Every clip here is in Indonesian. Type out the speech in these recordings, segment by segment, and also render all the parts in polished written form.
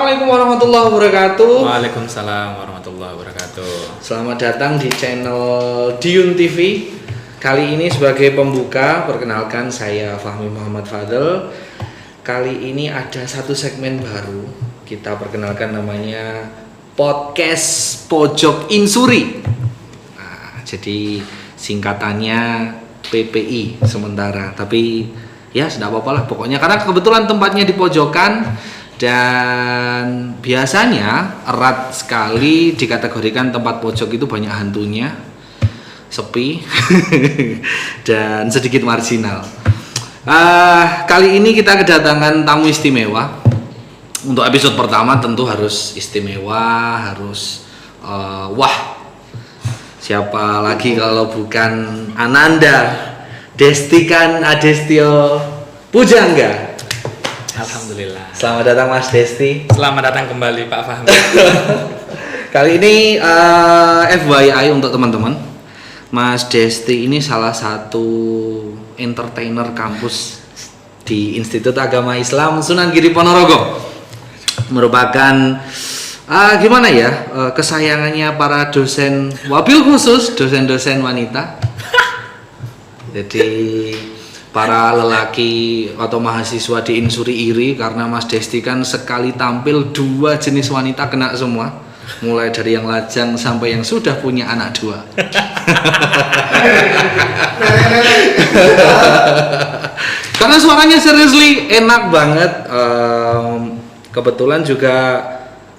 Assalamualaikum warahmatullahi wabarakatuh. Waalaikumsalam warahmatullahi wabarakatuh. Selamat datang di channel Diyun TV. Kali ini sebagai pembuka, perkenalkan saya Fahmi Muhammad Fadel. Kali ini ada satu segmen baru. Kita perkenalkan namanya Podcast Pojok Insuri. Nah, jadi singkatannya PPI sementara. Tapi ya sudah apa-apa lah pokoknya, karena kebetulan tempatnya di pojokan dan biasanya erat sekali dikategorikan tempat pojok itu banyak hantunya, sepi dan sedikit marginal. Kali ini kita kedatangan tamu istimewa. Untuk episode pertama tentu harus istimewa, harus wah, siapa lagi kalau bukan Ananda Destikan Adestio Pujangga. Alhamdulillah. Selamat datang Mas Desti. Selamat datang kembali Pak Fahmi. Kali ini FYI untuk teman-teman, Mas Desti ini salah satu entertainer kampus di Institut Agama Islam Sunan Giri Ponorogo. Merupakan gimana ya, kesayangannya para dosen, wabil khusus dosen-dosen wanita. Jadi para lelaki atau mahasiswa di Insuri iri karena Mas Desti kan sekali tampil dua jenis wanita kena semua, mulai dari yang lajang sampai yang sudah punya anak dua. Karena suaranya seriously enak banget. Kebetulan juga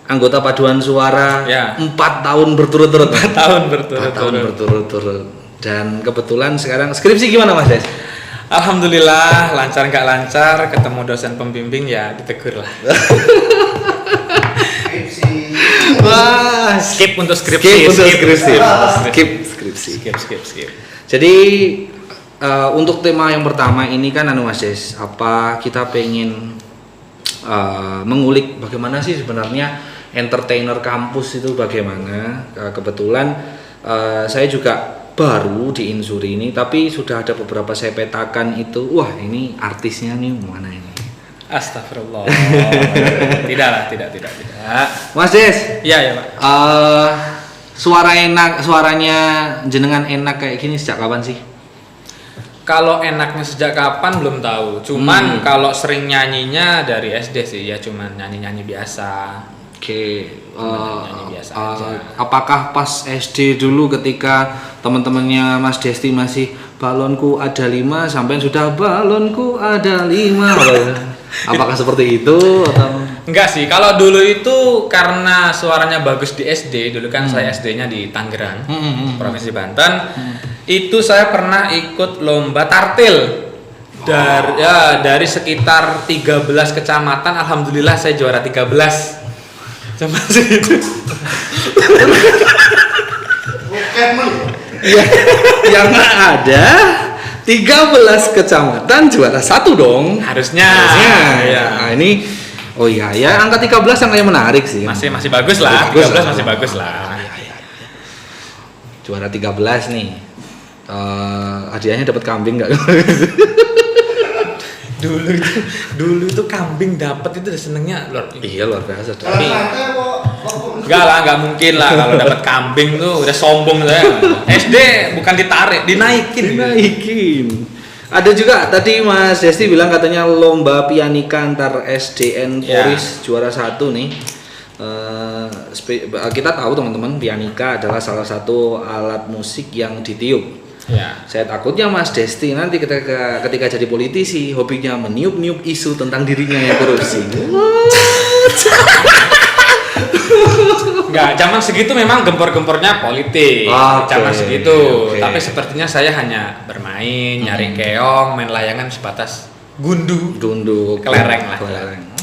anggota paduan suara Ya. 4 tahun berturut-turut. 4 tahun 4 tahun berturut-turut. Dan kebetulan sekarang skripsi gimana Mas Des? Alhamdulillah, lancar nggak lancar, ketemu dosen pembimbing ya ditegur lah. Wah, Skip untuk skripsi. Skip. Jadi untuk tema yang pertama ini kan Mas Des, apa kita pengen mengulik bagaimana sih sebenarnya entertainer kampus itu bagaimana. Kebetulan saya juga baru di Insuri ini, tapi sudah ada beberapa saya petakan itu. Wah, ini artisnya nih mana ini? Astagfirullah. Tidak. Mas Des. Iya Pak. Suaranya jenengan enak kayak gini sejak kapan sih? Kalau enaknya sejak kapan belum tahu. Cuman kalau sering nyanyinya dari SD sih, ya cuman nyanyi-nyanyi biasa. Oke, biasa aja. apakah pas SD dulu ketika teman-temannya Mas Desti masih balonku ada 5 sampai sudah balonku ada 5? Apakah seperti itu atau? Enggak sih, kalau dulu itu karena suaranya bagus di SD, dulu kan saya SD-nya di Tangerang, Provinsi Banten. Itu saya pernah ikut lomba tartil. Dari sekitar 13 kecamatan, alhamdulillah saya juara 13. Cuma segitu. Yang ada 13 kecamatan juara 1 dong. Harusnya. Ya. Nah, ini ya angka 13 yang kayak menarik sih. Masih bagus lah. 13 masih bagus lah. Ya. Juara 13 nih. Hadiahnya dapat kambing enggak? Dulu itu kambing dapat itu udah senengnya luar biasa. Tapi nggak mungkin lah kalau dapat kambing tuh udah sombong saya. SD bukan ditarik, dinaikin. Ada juga tadi Mas Desti bilang katanya lomba pianika antar SDN Polis juara 1 nih. Kita tahu teman-teman, pianika adalah salah satu alat musik yang ditiup. Ya. Saya takutnya Mas Desti nanti ketika jadi politisi hobinya meniup-niup isu tentang dirinya yang korupsi. Enggak, zaman segitu memang gempor-gempornya politik. Zaman segitu. Tapi sepertinya saya hanya bermain, nyari keong, main layangan sebatas gundu, kelereng lah.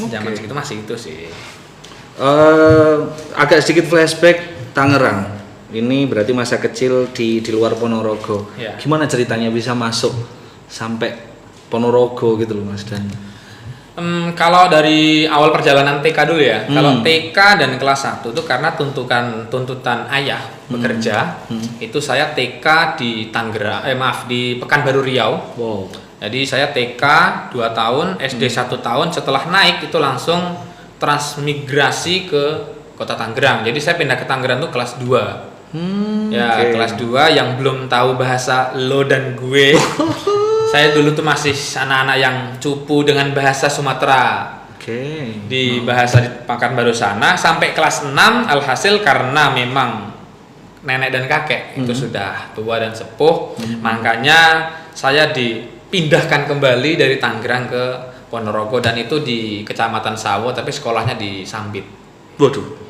Zaman segitu masih itu sih. Agak sedikit flashback Tangerang. Ini berarti masa kecil di luar Ponorogo. Ya. Gimana ceritanya bisa masuk sampai Ponorogo gitu loh Mas Dan? Kalau dari awal perjalanan TK dulu ya. Kalau TK dan kelas 1 itu karena tuntutan ayah bekerja. Itu saya TK di di Pekanbaru Riau. Wow. Jadi saya TK 2 tahun, SD 1 tahun, setelah naik itu langsung transmigrasi ke Kota Tangerang. Jadi saya pindah ke Tangerang tuh kelas 2. Kelas 2 yang belum tahu bahasa lo dan gue. Saya dulu tuh masih anak-anak yang cupu dengan bahasa Sumatera. Di bahasa di Pekanbaru sana sampai kelas 6 alhasil karena memang nenek dan kakek itu sudah tua dan sepuh, makanya saya dipindahkan kembali dari Tangerang ke Ponorogo dan itu di Kecamatan Sawo tapi sekolahnya di Sambit. Waduh.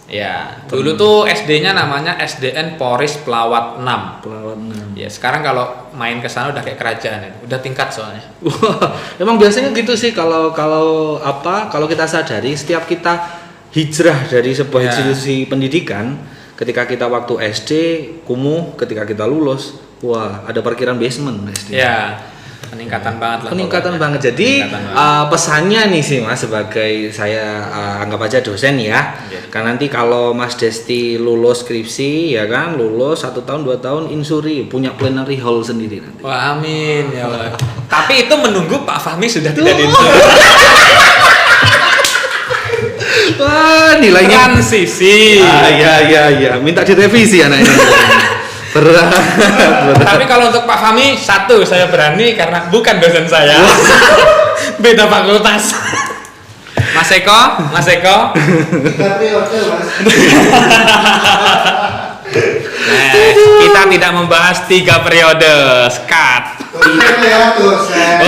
Ya, dulu tuh SD-nya namanya SDN Poris Pelawat 6. Pelawat 6. Ya, sekarang kalau main ke sana udah kayak kerajaan itu. Udah tingkat soalnya. Wah, emang biasanya gitu sih kalau kita sadari setiap kita hijrah dari sebuah institusi pendidikan, ketika kita waktu SD kumuh, ketika kita lulus, wah, ada parkiran basement SD. Ya. Peningkatan banget lah. Peningkatan banget. Jadi pesannya nih sih Mas sebagai saya anggap aja dosen ya. Karena nanti kalau Mas Desti lulus skripsi ya kan, lulus 1 tahun 2 tahun insuri punya plenary hall sendiri nanti. Wah, amin ya Allah. Tapi itu menunggu Pak Fahmi sudah tidak diinsuri. Wah, nilainya transisi. Iya. Minta direvisi anaknya. Berat. Tapi kalau untuk Pak Fahmi, satu saya berani karena bukan dosen saya. Beda fakultas. Mas Eko. Kita tidak membahas 3 periode. Skat.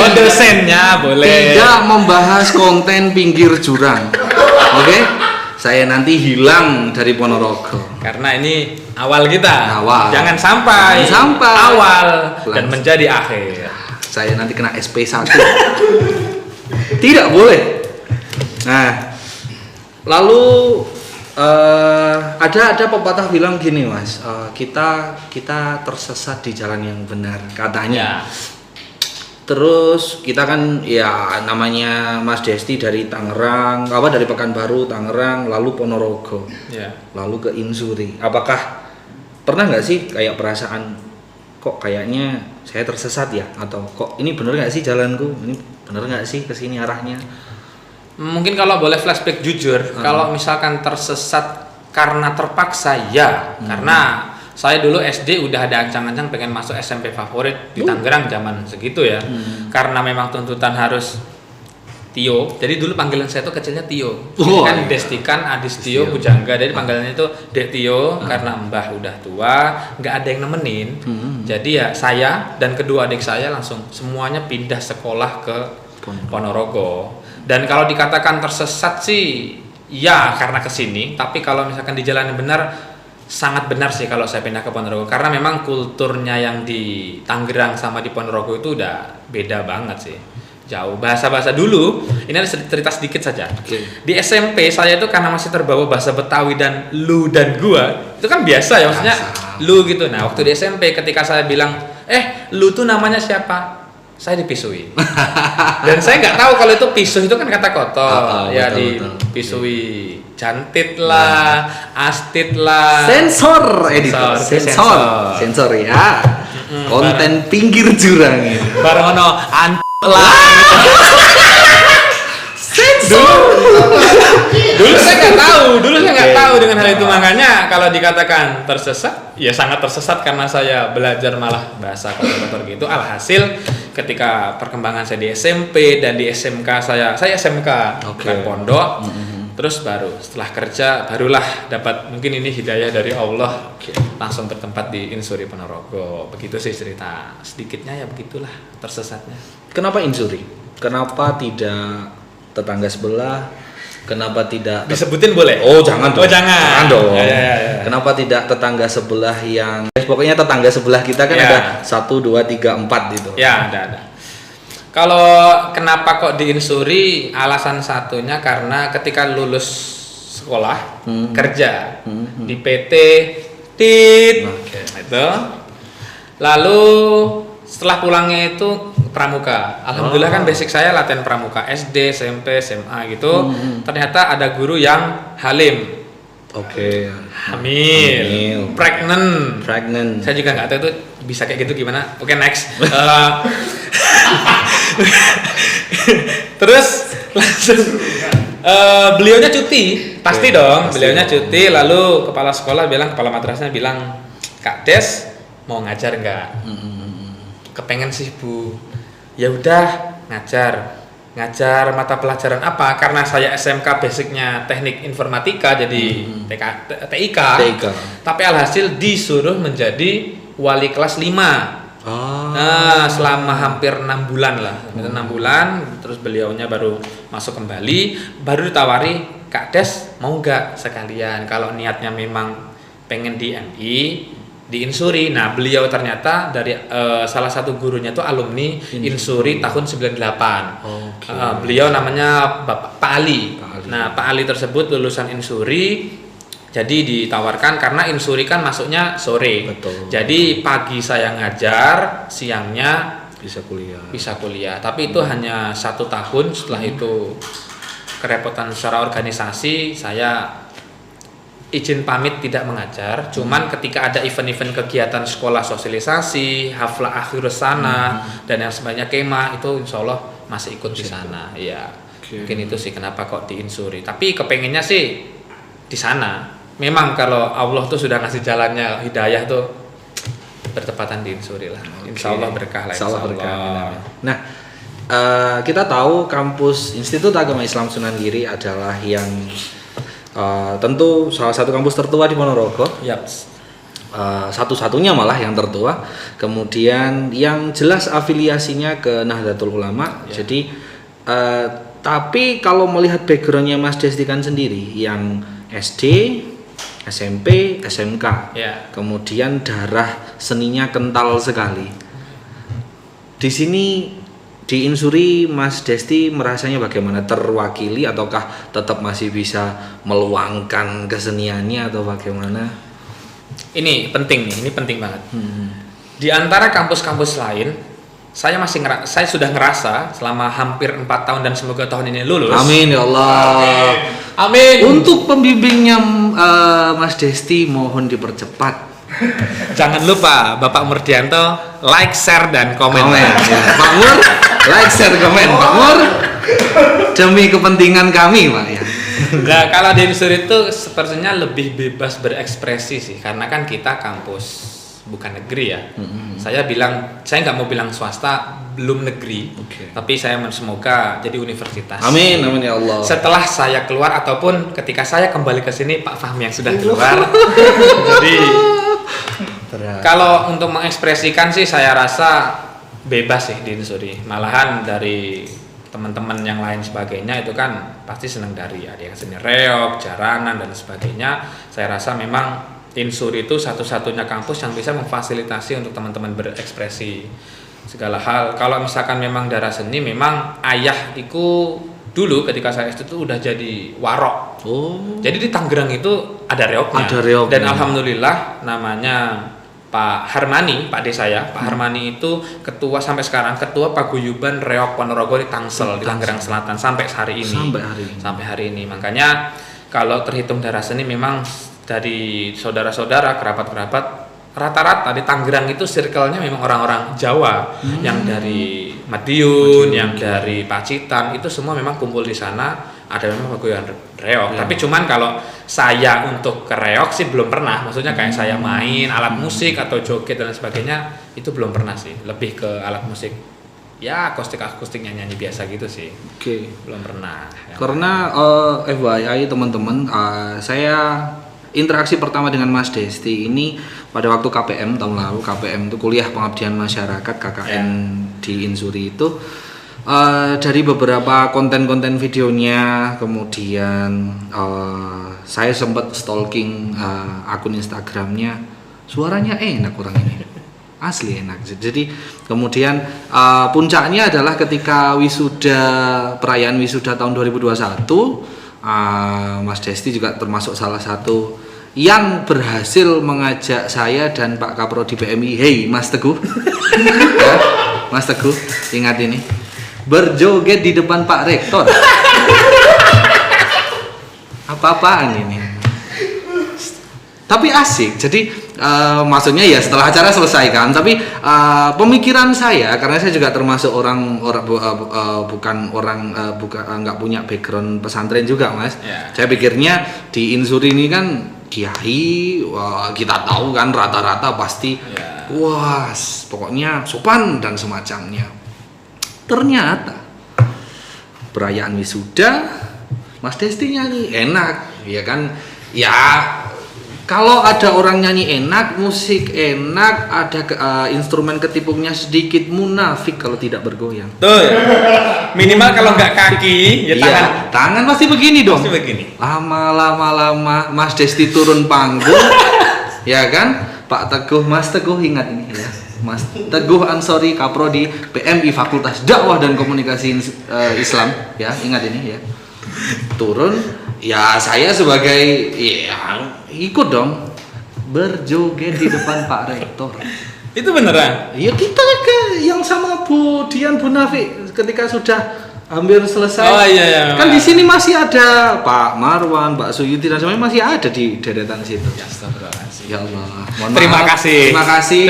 Oh, dosennya boleh. Tidak membahas konten pinggir jurang. Oke? Saya nanti hilang dari Ponorogo. Karena ini awal kita. Jangan sampai awal dan menjadi akhir. Saya nanti kena SP1. Tidak boleh. Nah, lalu ada pepatah bilang gini Mas, kita tersesat di jalan yang benar katanya. Terus kita kan ya namanya Mas Desti dari Tangerang, dari Pekanbaru, Tangerang, lalu Ponorogo, lalu ke Insuri. Apakah pernah nggak sih kayak perasaan kok kayaknya saya tersesat ya, atau kok ini bener nggak sih jalanku, ini bener nggak sih kesini arahnya? Mungkin kalau boleh flashback jujur, kalau misalkan tersesat karena terpaksa karena saya dulu SD udah ada ancang-ancang pengen masuk SMP favorit di Tangerang zaman segitu ya. Karena memang tuntutan harus Tio. Jadi dulu panggilan saya tuh kecilnya Tio. Kan Destikan Adis Tio Bujangga. Jadi panggilannya itu Dek Tio karena Mbah udah tua, nggak ada yang nemenin. Jadi ya saya dan kedua adik saya langsung semuanya pindah sekolah ke Ponorogo. Dan kalau dikatakan tersesat sih ya karena kesini, tapi kalau misalkan di jalan yang benar, sangat benar sih kalau saya pindah ke Ponorogo karena memang kulturnya yang di Tangerang sama di Ponorogo itu udah beda banget sih, jauh. Bahasa dulu ini ada cerita sedikit saja. Di SMP saya itu karena masih terbawa bahasa Betawi dan lu dan gua itu kan biasa ya, maksudnya lu gitu. Nah waktu di SMP ketika saya bilang lu tuh namanya siapa, saya dipisui. Dan saya nggak tahu kalau itu pisuh itu kan kata kotor. Dipisui jantit lah, astit lah. Sensor editor. Sensor ya. Konten pinggir jurang ini. Bareng ono lah. Sensor. Dulu saya nggak tahu dengan hal itu, makanya kalau dikatakan tersesat, ya sangat tersesat karena saya belajar malah bahasa kotor-kotor gitu. Alhasil ketika perkembangan saya di SMP dan di SMK saya SMK bukan pondok. Terus baru setelah kerja barulah dapat mungkin ini hidayah dari Allah, langsung bertempat di Insuri Ponorogo. Begitu sih cerita sedikitnya, ya begitulah tersesatnya. Kenapa Insuri? Kenapa tidak tetangga sebelah? Kenapa tidak disebutin boleh? Oh jangan dong. Jangan dong. Ya. Kenapa tidak tetangga sebelah yang pokoknya tetangga sebelah kita kan ada 1, 2, 3, 4 gitu. Ya ada. Kalau kenapa kok di Insuri, alasan satunya karena ketika lulus sekolah kerja di PT itu, lalu setelah pulangnya itu pramuka. Alhamdulillah kan basic saya latihan pramuka SD, SMP, SMA gitu. Ternyata ada guru yang halim. Hamil. Pregnant. Saya juga nggak tahu itu bisa kayak gitu gimana. Next. Terus Beliaunya cuti, pasti Oke, dong. pasti Beliaunya dong. cuti, lalu kepala madrasahnya bilang, Kak Des mau ngajar nggak? Kepengen sih Bu. Ya udah ngajar mata pelajaran apa? Karena saya SMK basicnya teknik informatika, jadi TIK. Tapi alhasil disuruh menjadi wali kelas 5. Nah, selama hampir 6 bulan lah, 6 bulan, terus beliaunya baru masuk kembali, baru ditawari, Kak Des mau nggak sekalian kalau niatnya memang pengen di MI, di Insuri. Nah, beliau ternyata dari salah satu gurunya tuh alumni Insuri tahun 98. Beliau namanya Pak Ali. Nah, Pak Ali tersebut lulusan Insuri. Jadi ditawarkan karena Insuri kan masuknya sore. Betul. Jadi pagi saya ngajar, siangnya Bisa kuliah. Tapi itu hanya 1 tahun. Setelah itu kerepotan secara organisasi, saya izin pamit tidak mengajar. Cuman ketika ada event-event kegiatan sekolah sosialisasi, haflah akhir sana dan yang sebagainya, kemah, itu insya Allah masih ikut di sana. Iya. Mungkin itu sih kenapa kok di Insuri. Tapi kepengennya sih di sana. Memang kalau Allah tuh sudah ngasih jalannya, hidayah tuh bertepatan di Insuri lah. Insya Allah berkah lah. Insya Allah berkah. Nah, kita tahu kampus Institut Agama Islam Sunan Giri adalah yang tentu salah satu kampus tertua di Ponorogo. Yap. Satu-satunya malah yang tertua. Kemudian yang jelas afiliasinya ke Nahdlatul Ulama. Jadi tapi kalau melihat backgroundnya Mas Destikan sendiri yang SD, SMP, SMK, kemudian darah seninya kental sekali. Di sini di Insuri Mas Desti merasanya bagaimana? Terwakili ataukah tetap masih bisa meluangkan keseniannya atau bagaimana? Ini penting banget. Di antara kampus-kampus lain, saya sudah ngerasa selama hampir 4 tahun dan semoga tahun ini lulus. Amin ya Allah. Amin. Untuk pembimbingnya Mas Desti mohon dipercepat. Jangan lupa Bapak Murdianto like, share dan komen. Ya. Pak Mur, like, share, komen. Pak Mur, demi kepentingan kami, Pak ya. Nah, kalau di Insuri itu sepertinya lebih bebas berekspresi sih, karena kan kita kampus bukan negeri ya. Saya nggak mau bilang swasta, belum negeri, tapi saya semoga jadi universitas. Amin ya Allah. Setelah saya keluar ataupun ketika saya kembali ke sini, Pak Fahmi yang sudah keluar. Jadi kalau untuk mengekspresikan sih saya rasa bebas sih di Insuri. Malahan dari teman-teman yang lain sebagainya itu kan pasti senang dari ada yang seni reog, jaranan dan sebagainya. Saya rasa memang Insuri itu satu-satunya kampus yang bisa memfasilitasi untuk teman-teman berekspresi segala hal. Kalau misalkan memang darah seni, memang ayah itu dulu ketika saya itu udah jadi warok. Jadi di Tangerang itu ada reognya. Dan alhamdulillah namanya Pak Harmani, Pak D saya, Pak Harmani itu sampai sekarang ketua paguyuban reog Ponorogo di Tangsel, di Tangerang Selatan sampai hari ini. Makanya kalau terhitung darah seni memang dari saudara-saudara, kerabat-kerabat, rata-rata di Tangerang itu circle-nya memang orang-orang Jawa, yang dari Madiun, yang dari Pacitan, itu semua memang kumpul di sana. Ada memang paguyuban reog. Tapi cuman kalau saya untuk ke reog sih belum pernah. Maksudnya kayak saya main alat musik atau joget dan sebagainya itu belum pernah sih. Lebih ke alat musik. Ya akustik nyanyi biasa gitu sih. Belum pernah. Karena FYI teman-teman, saya interaksi pertama dengan Mas Desti ini pada waktu KPM tahun lalu. KPM itu kuliah pengabdian masyarakat, KKN di Insuri itu. Dari beberapa konten-konten videonya, kemudian saya sempat stalking akun Instagramnya. Suaranya enak orang ini, asli enak. Jadi kemudian puncaknya adalah ketika perayaan wisuda tahun 2021, Mas Desti juga termasuk salah satu yang berhasil mengajak saya dan Pak Kaprodi PMI, hey Mas Teguh, ya, Mas Teguh, ingat ini, berjoget di depan Pak Rektor. Apa-apaan ini? Tapi asik. Jadi maksudnya ya setelah acara selesai kan. Tapi pemikiran saya, karena saya juga termasuk nggak punya background pesantren juga mas. Yeah. Saya pikirnya di Insuri ini kan kiai, kita tahu kan rata-rata pasti, wah pokoknya sopan dan semacamnya. Ternyata perayaan wisuda, Mas Desti nyanyi enak, ya kan? Ya kalau ada orang nyanyi enak, musik enak, ada instrumen ketipungnya sedikit, munafik kalau tidak bergoyang. Tuh, minimal kalau nggak kaki, ya tangan. Iya, tangan pasti begini dong. Pasti begini. Lama Mas Desti turun panggung, ya kan? Pak Teguh, Mas Teguh ingat ini ya. Mas Teguh Ansori Kaprodi PMI Fakultas Dakwah dan Komunikasi Islam, ya ingat ini ya. Turun, ya saya sebagai ya ikut dong berjoget di depan Pak Rektor. Itu beneran? Ya kita yang sama Bu Dian Bu Nafi ketika sudah hampir selesai. Oh iya. Kan di sini masih ada Pak Marwan, Pak Suyuti dan semuanya masih ada di deretan situ. Ya Allah. Terima kasih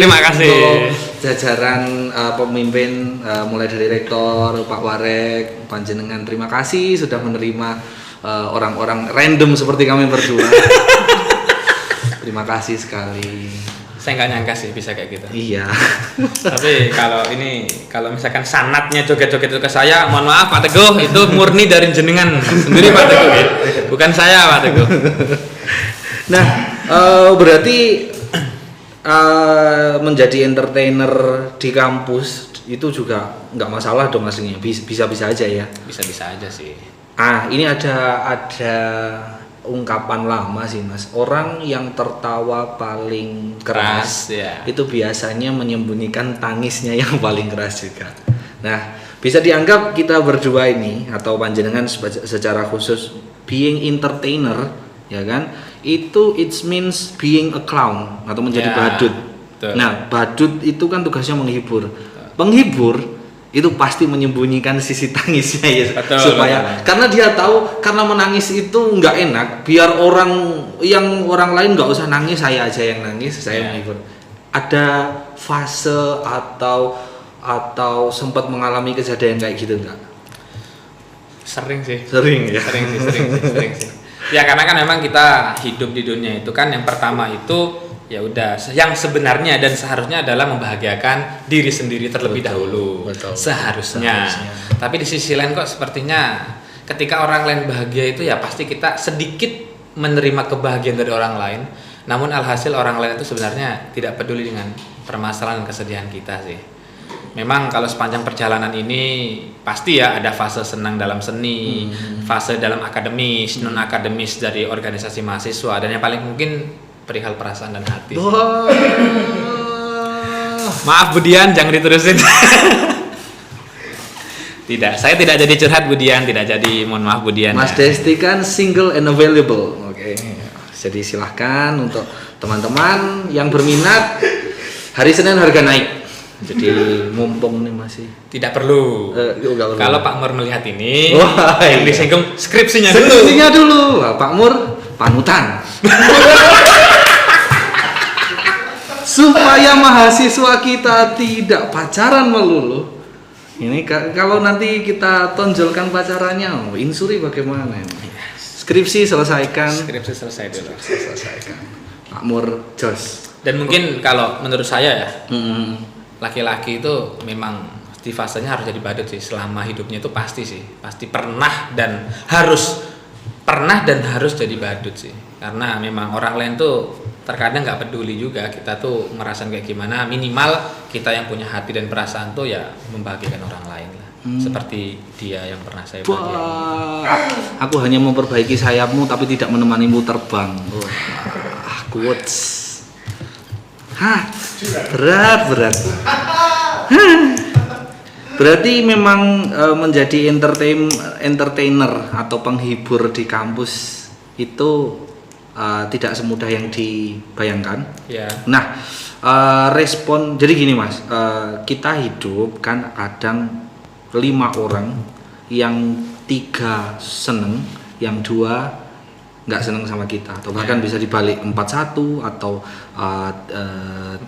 untuk jajaran pemimpin mulai dari rektor, Pak Warek, panjenengan terima kasih sudah menerima orang-orang random seperti kami berdua. Terima kasih sekali. Saya nggak nyangka sih bisa kayak gitu. Iya. Tapi kalau misalkan sanatnya joget-joget itu ke saya, mohon maaf Pak Teguh, itu murni dari jenengan sendiri Pak Teguh, ya? Bukan saya Pak Teguh. Nah, berarti menjadi entertainer di kampus itu juga nggak masalah dong aslinya, bisa-bisa aja ya. Bisa-bisa aja sih. Ini ada ungkapan lama sih mas, orang yang tertawa paling keras ya. Itu biasanya menyembunyikan tangisnya yang paling keras juga. Nah, bisa dianggap kita berdua ini atau panjenengan secara khusus being entertainer, ya kan? Itu it means being a clown atau menjadi badut. Betul. Nah, badut itu kan tugasnya menghibur. Penghibur itu pasti menyembunyikan sisi tangisnya ya, supaya karena dia tahu karena menangis itu nggak enak, biar orang lain nggak usah nangis, saya aja yang nangis, saya menghibur. Ada fase atau sempat mengalami kejadian kayak gitu nggak? Sering sih. Sering ya. Sering sih. Ya karena kan memang kita hidup di dunia itu kan yang pertama itu ya udah yang sebenarnya dan seharusnya adalah membahagiakan diri sendiri terlebih dahulu. Seharusnya. Tapi di sisi lain kok sepertinya ketika orang lain bahagia itu ya pasti kita sedikit menerima kebahagiaan dari orang lain. Namun alhasil orang lain itu sebenarnya tidak peduli dengan permasalahan dan kesedihan kita sih. Memang kalau sepanjang perjalanan ini pasti ya ada fase senang dalam seni, fase dalam akademis, non akademis dari organisasi mahasiswa, dan yang paling mungkin perihal perasaan dan hati. Maaf Budian, jangan diterusin. Tidak, saya tidak jadi curhat Budian, tidak jadi, mohon maaf Budian. Mas Desti kan single and available. Oke. Jadi silahkan untuk teman-teman yang berminat, hari Senin harga naik. Jadi mumpung nih masih. Tidak perlu. Kalau Pak Mur melihat ini, yang disinggung skripsinya dulu. Skripsinya dulu. Pak Mur panutan. Supaya mahasiswa kita tidak pacaran melulu. Ini kalau nanti kita tonjolkan pacarannya, Insuri bagaimana? Skripsi selesaikan. Skripsi selesai dulu. Selesaikan. Pak Mur jos. Dan mungkin kalau menurut saya ya, laki-laki itu memang di fasenya harus jadi badut sih. Selama hidupnya itu pasti pernah dan harus jadi badut sih. Karena memang orang lain tuh terkadang nggak peduli juga kita tuh ngerasain kayak gimana. Minimal kita yang punya hati dan perasaan tuh ya membahagiakan orang lain lah. Seperti dia yang pernah saya bahagiakan. Aku hanya memperbaiki sayapmu tapi tidak menemanimu terbang. Quotes. Berat. Berarti memang menjadi entertainer atau penghibur di kampus itu tidak semudah yang dibayangkan. Yeah. Nah, respon jadi gini mas, kita hidup kan kadang 5 orang, yang 3 seneng, yang 2 nggak seneng sama kita, atau bahkan bisa dibalik 4-1 atau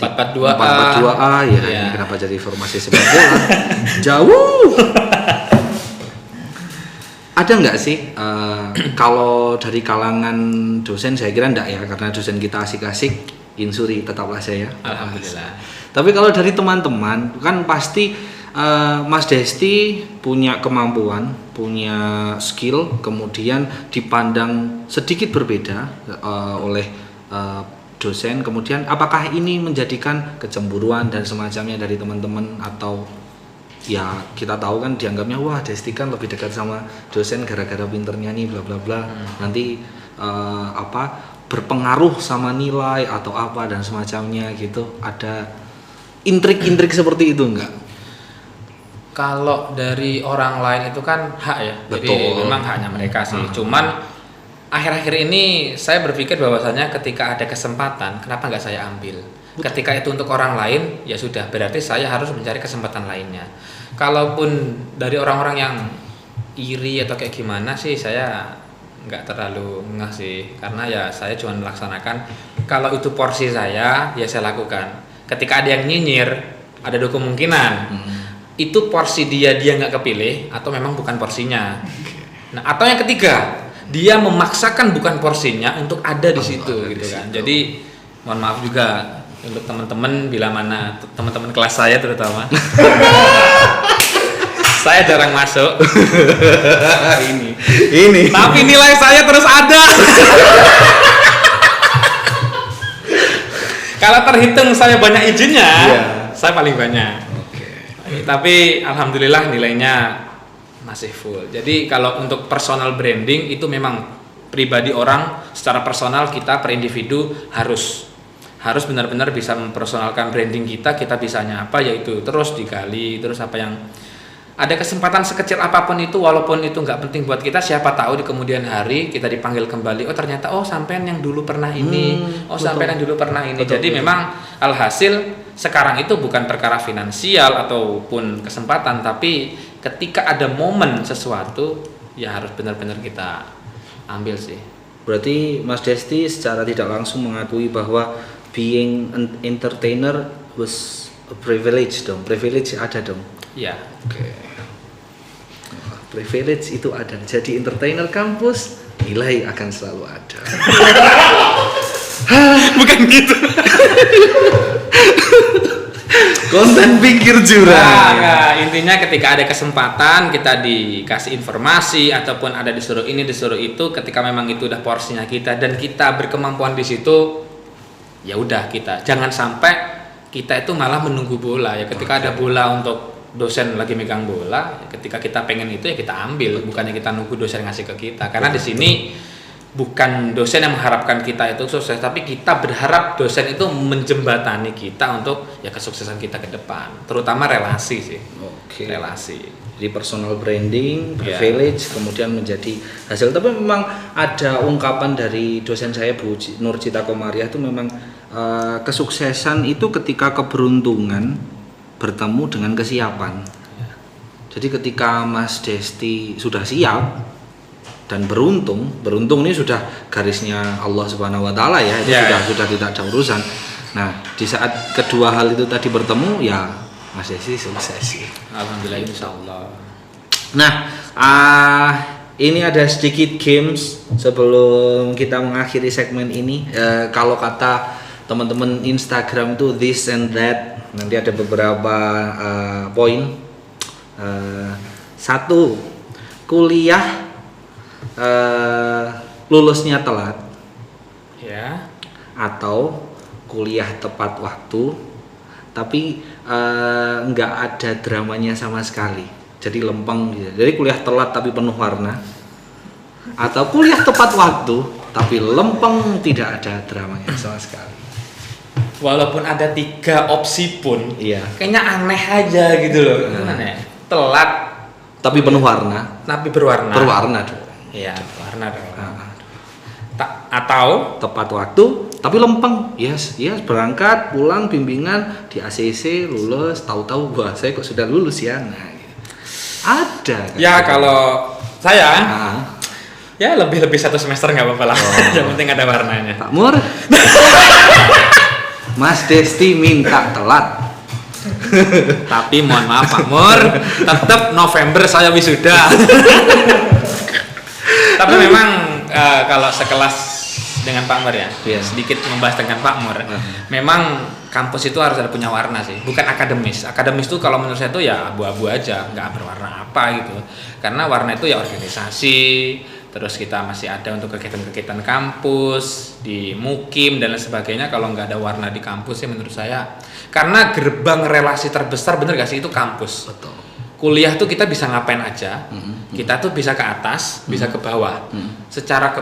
4-4-2A ya. Ini kenapa jadi formasi sepak bola? Jauh. Ada nggak sih kalau dari kalangan dosen, saya kira enggak ya, karena dosen kita asik-asik, insuri tetaplah saya. Alhamdulillah. Tapi kalau dari teman-teman kan pasti Mas Desti punya kemampuan, punya skill, kemudian dipandang sedikit berbeda oleh dosen. Kemudian apakah ini menjadikan kecemburuan dan semacamnya dari teman-teman, atau ya kita tahu kan dianggapnya wah Desti kan lebih dekat sama dosen gara-gara pinter nyanyi bla bla bla, nanti berpengaruh sama nilai atau apa dan semacamnya gitu. Ada intrik-intrik seperti itu enggak? Kalau dari orang lain itu kan hak ya. Betul. Jadi memang haknya mereka sih. Cuman akhir-akhir ini saya berpikir bahwasanya ketika ada kesempatan, kenapa nggak saya ambil? Ketika itu untuk orang lain, ya sudah, berarti saya harus mencari kesempatan lainnya. Kalaupun dari orang-orang yang iri atau kayak gimana sih, saya nggak terlalu ngeh sih, karena ya saya cuma melaksanakan kalau itu porsi saya, ya saya lakukan. Ketika ada yang nyinyir, ada dua kemungkinan, itu porsi dia nggak kepilih atau memang bukan porsinya. Nah, atau yang ketiga, dia memaksakan bukan porsinya untuk ada di situ gitu kan. Jadi mohon maaf juga untuk teman-teman, bila mana teman-teman kelas saya terutama. Saya jarang masuk. ini. Tapi nilai saya terus ada. Kalau terhitung saya banyak izinnya, saya paling banyak. Tapi alhamdulillah nilainya masih full. Jadi kalau untuk personal branding itu memang pribadi orang secara personal, kita per individu harus benar-benar bisa mempersonalkan branding kita bisanya apa, yaitu terus digali, terus apa yang ada kesempatan sekecil apapun itu, walaupun itu nggak penting buat kita, siapa tahu di kemudian hari kita dipanggil kembali, oh ternyata sampean yang dulu pernah ini, sampean yang dulu pernah ini. Jadi memang alhasil sekarang itu bukan perkara finansial ataupun kesempatan, tapi ketika ada momen sesuatu ya harus benar-benar kita ambil sih. Berarti Mas Desti secara tidak langsung mengakui bahwa being an entertainer was a privilege dong. Privilege ada dong. Ya. Privilege itu ada. Jadi entertainer kampus, nilai akan selalu ada. Bukan gitu. Konten pinggir jurang. Nah, intinya ketika ada kesempatan kita dikasih informasi ataupun ada disuruh ini disuruh itu, ketika memang itu udah porsinya kita dan kita berkemampuan di situ, ya udah kita. Jangan sampai kita itu malah menunggu bola ya. Ketika ada bola untuk dosen lagi megang bola, ketika kita pengen itu ya kita ambil, bukannya kita nunggu dosen ngasih ke kita. Karena di sini bukan dosen yang mengharapkan kita itu sukses, tapi kita berharap dosen itu menjembatani kita untuk ya kesuksesan kita ke depan, terutama relasi sih. Relasi. Jadi personal branding, privilege, kemudian menjadi hasil. Tapi memang ada ungkapan dari dosen saya Bu Nur Cita Komariah itu memang kesuksesan itu ketika keberuntungan bertemu dengan kesiapan. Jadi ketika Mas Desti sudah siap dan beruntung ini sudah garisnya Allah Subhanahu wa taala ya, itu sudah tidak ada urusan. Nah, di saat kedua hal itu tadi bertemu ya Mas Desti sukses sih. Alhamdulillah, insyaallah. Nah, ini ada sedikit games sebelum kita mengakhiri segmen ini. Kalau kata teman-teman Instagram itu this and that, nanti ada beberapa poin. Satu, kuliah lulusnya telat, ya, atau kuliah tepat waktu tapi nggak ada dramanya sama sekali, jadi lempeng gitu. Jadi kuliah telat tapi penuh warna, atau kuliah tepat waktu tapi lempeng, tidak ada dramanya sama sekali. Walaupun ada 3 opsi pun, kayaknya aneh aja gitu loh. Aneh. Telat tapi penuh warna, tapi berwarna. Berwarna dong. Iya, warna dong. Atau tepat waktu tapi lempeng. Yes, berangkat, pulang bimbingan di ACC, lulus, tahu-tahu wah saya kok sudah lulus ya. Nah, gitu. Ada kan? Ya, kalau saya Ya lebih-lebih 1 semester nggak apa-apa lah. Yang penting ada warnanya. Pak Mur. Mas Desti minta telat. Tapi mohon maaf Pak Mur, tetap November saya wisuda. Tapi memang kalau sekelas dengan Pak Mur ya, sedikit membahas dengan Pak Mur. Memang kampus itu harus ada punya warna sih, bukan akademis. Akademis itu kalau menurut saya itu ya abu-abu aja, nggak berwarna apa gitu. Karena warna itu ya organisasi, terus kita masih ada untuk kegiatan-kegiatan kampus, di mukim dan lain sebagainya. Kalau nggak ada warna di kampus ya menurut saya, karena gerbang relasi terbesar bener gak sih itu kampus. Betul. Kuliah tuh kita bisa ngapain aja, kita tuh bisa ke atas, bisa ke bawah. Secara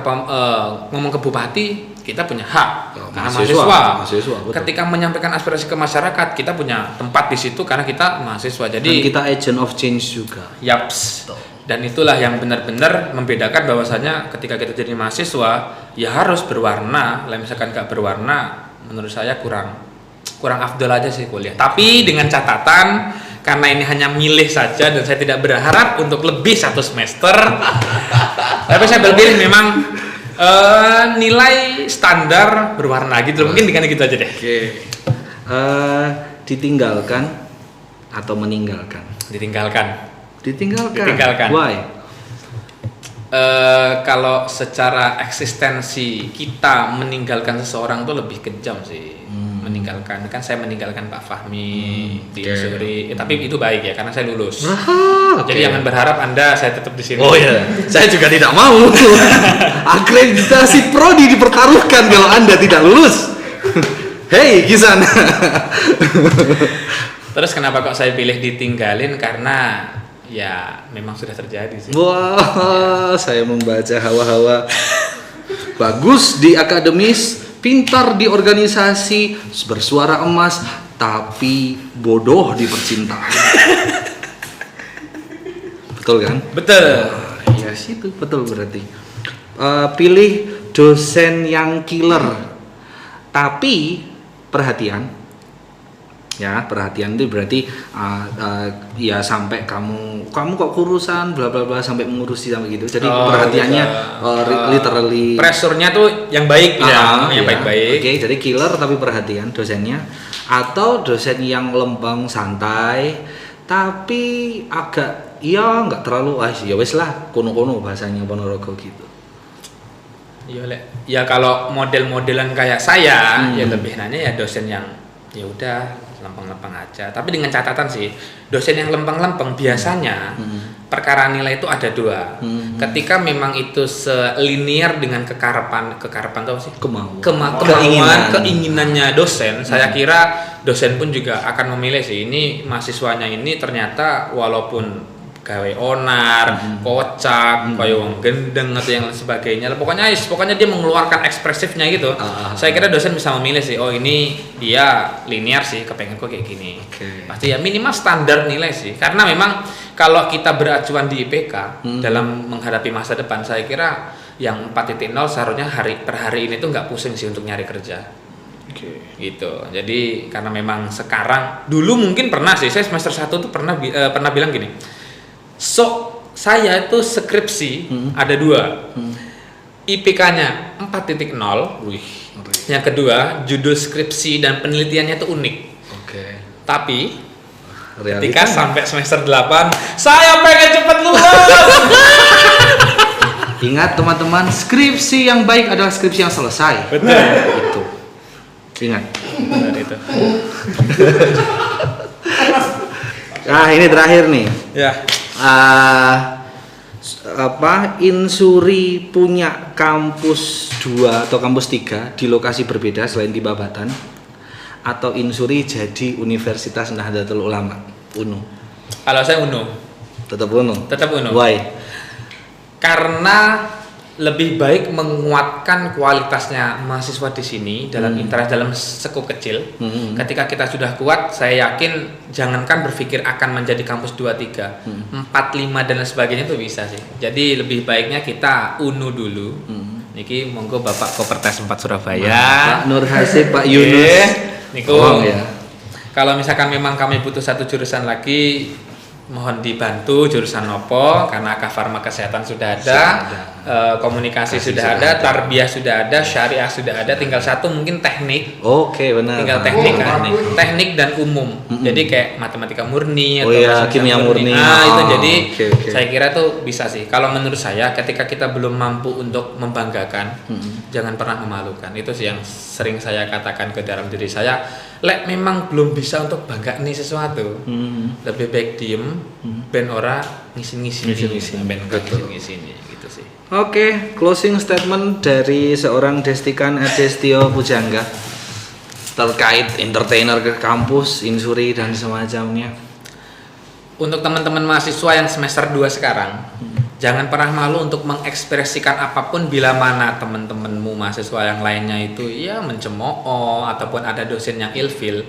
ngomong ke bupati, kita punya hak karena mahasiswa. Ketika menyampaikan aspirasi ke masyarakat, kita punya tempat di situ karena kita mahasiswa. Jadi dan kita agent of change juga. Yaps. Dan itulah yang benar-benar membedakan bahwasanya ketika kita jadi mahasiswa ya harus berwarna. Kalau misalkan nggak berwarna, menurut saya kurang afdol aja sih kuliah. Tapi dengan catatan, karena ini hanya milih saja dan saya tidak berharap untuk lebih 1 semester. Tapi saya berpilih memang nilai standar berwarna gitu. Mungkin dengan gitu aja deh. Oke. Ditinggalkan atau meninggalkan? Ditinggalkan. Ditinggalkan. Why? Kalau secara eksistensi kita meninggalkan seseorang tuh lebih kejam sih. Meninggalkan kan saya meninggalkan Pak Fahmi di Suri, tapi itu baik ya karena saya lulus. Jadi jangan berharap Anda saya tetap di sini. Oh iya, saya juga tidak mau. Akreditasi prodi dipertaruhkan kalau Anda tidak lulus. Hei, Kisan. Terus kenapa kok saya pilih ditinggalin? Karena ya memang sudah terjadi sih. Wah, saya membaca hawa-hawa. Bagus di akademis, pintar di organisasi, bersuara emas, tapi bodoh di percintaan. Betul kan? Betul. Iya sih itu betul berarti. Pilih dosen yang killer, tapi perhatian. Ya, perhatian itu berarti ya sampai kamu kok kurusan bla bla bla sampai mengurusi sampai gitu. Jadi perhatiannya literally pressure-nya tuh yang baik yang baik-baik. Oke, jadi killer tapi perhatian dosennya, atau dosen yang lempeng santai tapi agak nggak terlalu ya wes lah kono-kono bahasanya Ponorogo gitu. Ya kalau model-modelan kayak saya ya lebih nanya ya dosen yang ya udah lempeng-lempeng aja, tapi dengan catatan sih dosen yang lempeng-lempeng biasanya perkara nilai itu ada 2. Ketika memang itu selinier dengan kekarapan tuh sih keinginannya dosen, saya kira dosen pun juga akan memilih sih ini mahasiswanya ini ternyata walaupun gawe onar, kocak, kayak wong gendeng atau yang sebagainya. Pokoknya dia mengeluarkan ekspresifnya gitu. Saya kira dosen bisa memilih sih, oh ini dia linear sih, kepengen kok kayak gini. Pasti ya minimal standar nilai sih. Karena memang kalau kita beracuan di IPK dalam menghadapi masa depan, saya kira yang 4.0 seharusnya per hari ini tuh nggak pusing sih untuk nyari kerja. Gitu. Jadi karena memang sekarang, dulu mungkin pernah sih, saya semester 1 tuh pernah bilang gini. Saya itu skripsi ada 2. IPK-nya 4.0. Yang kedua, judul skripsi dan penelitiannya itu unik. Tapi ketika sampai semester 8, saya pengen cepet lulus. Ingat teman-teman, skripsi yang baik adalah skripsi yang selesai. Betul. Itu. Ingat. Benar itu. Nah, ini terakhir nih. Ya. Insuri punya kampus 2 atau kampus 3 di lokasi berbeda selain di Babatan, atau Insuri jadi Universitas Nahdlatul Ulama UNU? Kalau saya UNU. Tetap UNU. Why? Karena lebih baik menguatkan kualitasnya mahasiswa di sini dalam interest dalam sekup kecil. Ketika kita sudah kuat, saya yakin jangankan berpikir akan menjadi kampus 2-3, 4-5 dan lain sebagainya itu bisa sih. Jadi lebih baiknya kita UNU dulu. Niki monggo Bapak Kopertas 4 Surabaya. Pak Nur Hasib, Pak Yunus. Niku. Ya. Kalau misalkan memang kami butuh satu jurusan lagi, mohon dibantu jurusan nopo karena Farma kesehatan sudah ada, komunikasi sudah ada, tarbiyah sudah ada, syariah sudah ada, tinggal satu mungkin teknik. Oke, benar. Tinggal teknik dan umum. Jadi kayak matematika murni atau kimia murni. Itu jadi saya kira tuh bisa sih. Kalau menurut saya ketika kita belum mampu untuk membanggakan, jangan pernah memalukan. Itu sih yang sering saya katakan ke dalam diri saya. Lek memang belum bisa untuk bangga nih sesuatu, lebih baik diem, ben ora ngisi-ngisi ben ngisi-ngisi gitu sih. Oke, closing statement dari seorang Destikan Adestio Pujangga terkait entertainer ke kampus, insuri dan semacamnya. Untuk teman-teman mahasiswa yang semester 2 sekarang, jangan pernah malu untuk mengekspresikan apapun bila mana teman-temanmu mahasiswa yang lainnya itu ya mencemooh ataupun ada dosen yang ilfil.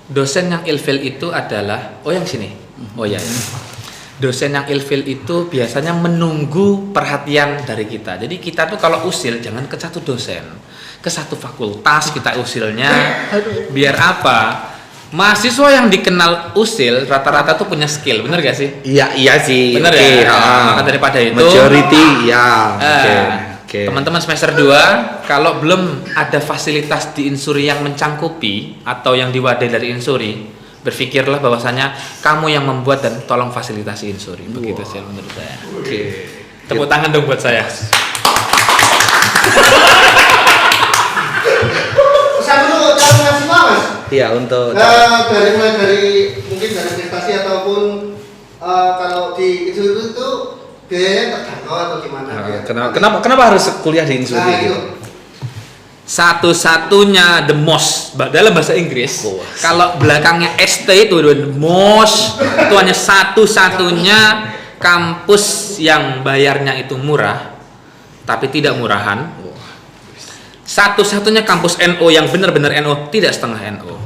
Dosen yang ilfil itu adalah yang sini. Oh ya. Dosen yang ilfil itu biasanya menunggu perhatian dari kita. Jadi kita tuh kalau usil jangan ke satu dosen, ke satu fakultas kita usilnya. Biar apa? Mahasiswa yang dikenal usil rata-rata tuh punya skill, bener gak sih? Iya sih. Bener ya? Maka daripada itu majority ya. Teman-teman semester 2 kalau belum ada fasilitas di insuri yang mencangkupi atau yang diwadai dari insuri, berpikirlah bahwasanya kamu yang membuat dan tolong fasilitasi insuri. Begitu sih menurut saya. Tepuk tangan dong buat saya. Iya, untuk dari mungkin dari prestasi ataupun kalau di insuri itu biayanya terjangkau atau gimana? Kenapa harus kuliah di insuri gitu? Satu-satunya the most dalam bahasa Inggris. Kalau belakangnya ST itu the most, itu hanya satu-satunya kampus yang bayarnya itu murah tapi tidak murahan. Satu-satunya kampus NO yang benar-benar NO, tidak setengah NO.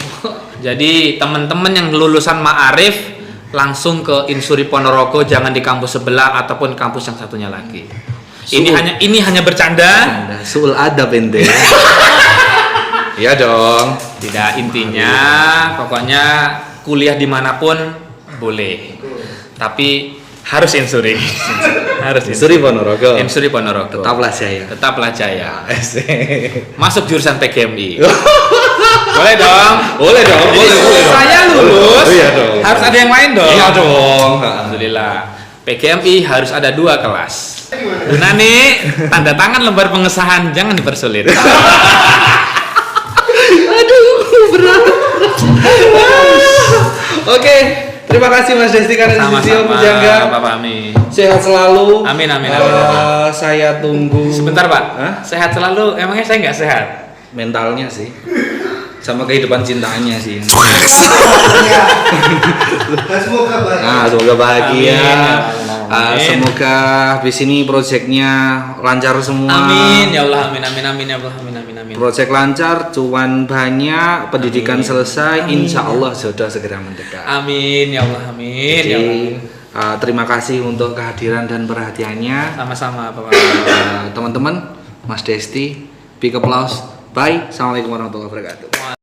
Jadi teman-teman yang lulusan Ma'arif langsung ke Insuri Ponorogo, jangan di kampus sebelah ataupun kampus yang satunya lagi. Ini hanya bercanda. Suul adab ente. Iya dong. Tidak, intinya pokoknya kuliah dimanapun boleh. Tapi harus insuri. Harus Insuri Ponorogo. Insuri Ponorogo. Tetaplah jaya. Masuk jurusan PGMI. Boleh dong. Boleh dong. Saya lulus. Iya dong. Harus ada yang lain dong. Iya dong. Alhamdulillah. PGMI harus ada 2 kelas. Nani, tanda tangan lembar pengesahan jangan dipersulit. Aduh, berat. Oke, terima kasih Mas Destikan Adestio Pujangga. Bapak Amin. Sehat selalu. Amin. Saya tunggu. Sebentar Pak. Sehat selalu. Emangnya saya nggak sehat? Mentalnya sih. Sama kehidupan cintanya sih. Semoga bahagia. Semoga habis ini proyeknya lancar semua. Amin ya Allah, amin ya Allah, amin. Proyek lancar, cuan banyak, pendidikan selesai, insya Allah jodoh segera mendekat. Amin ya Allah, amin. Jadi, terima kasih untuk kehadiran dan perhatiannya. Sama-sama Bapak. Teman-teman, Mas Desti, big applause. Bye. Assalamualaikum warahmatullahi wabarakatuh.